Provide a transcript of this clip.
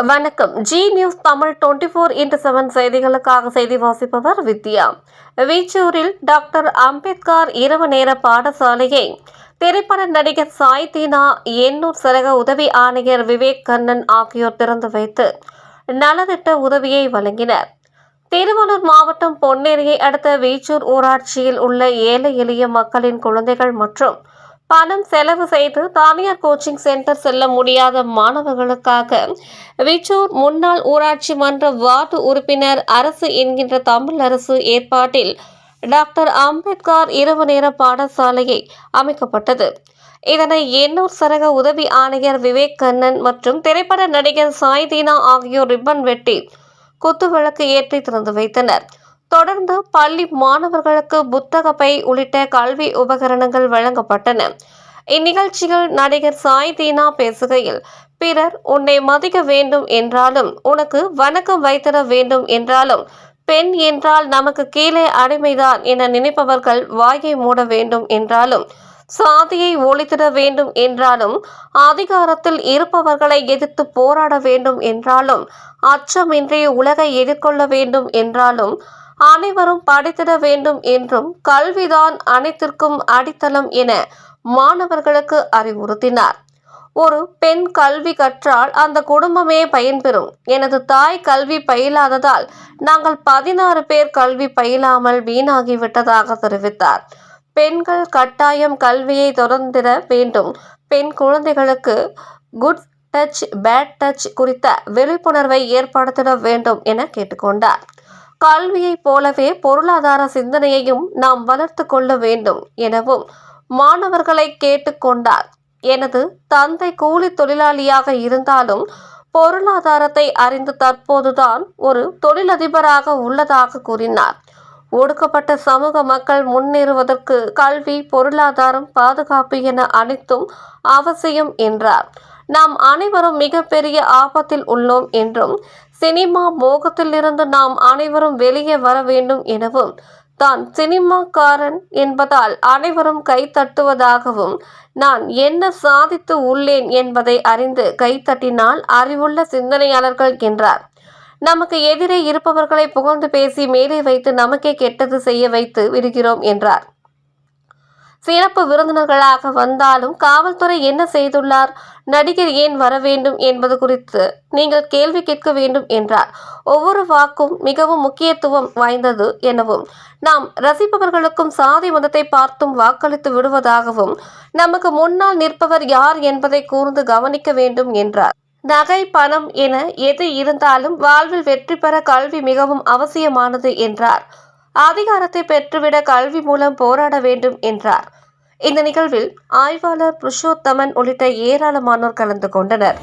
வணக்கம். G news Tamil 24x7 செய்திகளுக்காக செய்தி வாசிப்பவர் வித்யா. வீச்சூரில் டாக்டர் அம்பேத்கர் இரவு நேர பாடசாலையை திரைப்பட நடிகர் சாய் தீனா, எண்ணூர் சரக உதவி ஆணையர் விவேக் கண்ணன் ஆகியோர் திறந்து வைத்து நலத்திட்ட உதவியை வழங்கினர். திருவள்ளூர் மாவட்டம் பொன்னேரியை அடுத்த வீச்சூர் ஊராட்சியில் உள்ள ஏழை எளிய மக்களின் குழந்தைகள் மற்றும் பணம் செலவு செய்து தனியார் கோச்சிங் சென்டர் செல்ல முடியாத மாணவர்களுக்காக வீச்சூர் முன்னாள் ஊராட்சி மன்ற வார்டு உறுப்பினர் அரசு என்கின்ற தமிழ் அரசு ஏற்பாட்டில் டாக்டர் அம்பேத்கர் இரவு நேர பாடசாலையை அமைக்கப்பட்டது. இதனை எண்ணூர் சரக உதவி ஆணையர் விவேக் கண்ணன் மற்றும் திரைப்பட நடிகர் சாய் தீனா ஆகியோர் ரிப்பன் வெட்டி குத்துவிளக்கு ஏற்றி திறந்து வைத்தனர். தொடர்ந்து பள்ளி மாணவர்களுக்கு புத்தக பை உள்ளிட்ட கல்வி உபகரணங்கள் வழங்கப்பட்டன. இந்நிகழ்ச்சியில் நடிகர் சாய் தீனா பேசுகையில், பிறர் உன்னை மதிக்க வேண்டும் என்றாலும், உனக்கு வணக்கம் வைத்திட வேண்டும் என்றாலும், பெண் என்றால் நமக்கு கீழே அடிமைதான் என நினைப்பவர்கள் வாயை மூட வேண்டும் என்றாலும், சாதியை ஒழித்திட வேண்டும் என்றாலும், அதிகாரத்தில் இருப்பவர்களை எதிர்த்து போராட வேண்டும் என்றாலும், அச்சமின்றி உலகை எதிர்கொள்ள வேண்டும் என்றாலும், அனைவரும் படித்திட வேண்டும் என்றும் கல்விதான் அனைத்திற்கும் அடித்தளம் என மாணவர்களுக்கு அறிவுறுத்தினார். ஒரு பெண் கல்வி கற்றால் அந்த குடும்பமே பயன்பெறும். எனது தாய் கல்வி பயிலாததால் நாங்கள் 16 பேர் கல்வி பயிலாமல் வீணாகிவிட்டதாக தெரிவித்தார். பெண்கள் கட்டாயம் கல்வியை தொடர்ந்திட வேண்டும். பெண் குழந்தைகளுக்கு குட் டச் பேட் டச் குறித்த விழிப்புணர்வை ஏற்படுத்திட வேண்டும் என கேட்டுக்கொண்டார். கல்வியை போலவே பொருளாதார சிந்தனையையும் நாம் வளர்த்து கொள்ள வேண்டும் எனவும் மாணவர்களை கேட்டுக்கொண்டார். எனது தந்தை கூலி தொழிலாளியாக இருந்தாலும் பொருளாதாரத்தை அறிந்து தற்போதுதான் ஒரு தொழிலதிபராக உள்ளதாக கூறினார். ஒடுக்கப்பட்ட சமூக மக்கள் முன்னேறுவதற்கு கல்வி, பொருளாதாரம், பாதுகாப்பு என அனைத்தும் அவசியம் என்றார். நாம் அனைவரும் மிகப்பெரிய ஆபத்தில் உள்ளோம் என்றும், சினிமா மோகத்திலிருந்து நாம் அனைவரும் வெளியே வர வேண்டும் எனவும், தான் சினிமாக்காரன் என்பதால் அனைவரும் கைத்தட்டுவதாகவும், நான் என்ன சாதித்து உள்ளேன் என்பதை அறிந்து கைத்தட்டினால் அறிவுள்ள சிந்தனையாளர்கள் என்றார். நமக்கு எதிரே இருப்பவர்களை புகழ்ந்து பேசி மேலே வைத்து நமக்கே கெட்டது செய்ய வைத்து விடுகிறோம் என்றார். சிறப்பு விருந்தினர்களாக வந்தாலும் காவல்துறை என்ன செய்துள்ளார், நடிகர் ஏன் வர வேண்டும் என்பது குறித்து நீங்கள் கேள்வி கேட்க வேண்டும் என்றார். ஒவ்வொரு வாக்கும் மிகவும் முக்கியத்துவம் வாய்ந்தது எனவும், நாம் ரசிப்பவர்களுக்கும் சாதி மதத்தை பார்த்தும் வாக்களித்து விடுவதாகவும், நமக்கு முன்னால் நிற்பவர் யார் என்பதை கூர்ந்து கவனிக்க வேண்டும் என்றார். நகை, பணம் என எது இருந்தாலும் வாழ்வில் வெற்றி பெற கல்வி மிகவும் அவசியமானது என்றார். அதிகாரத்தை பெற்றுவிட கல்வி மூலம் போராட வேண்டும் என்றார். இந்த நிகழ்வில் ஆய்வாளர் புருஷோத்தமன் உள்ளிட்ட ஏராளமானோர் கலந்து கொண்டனர்.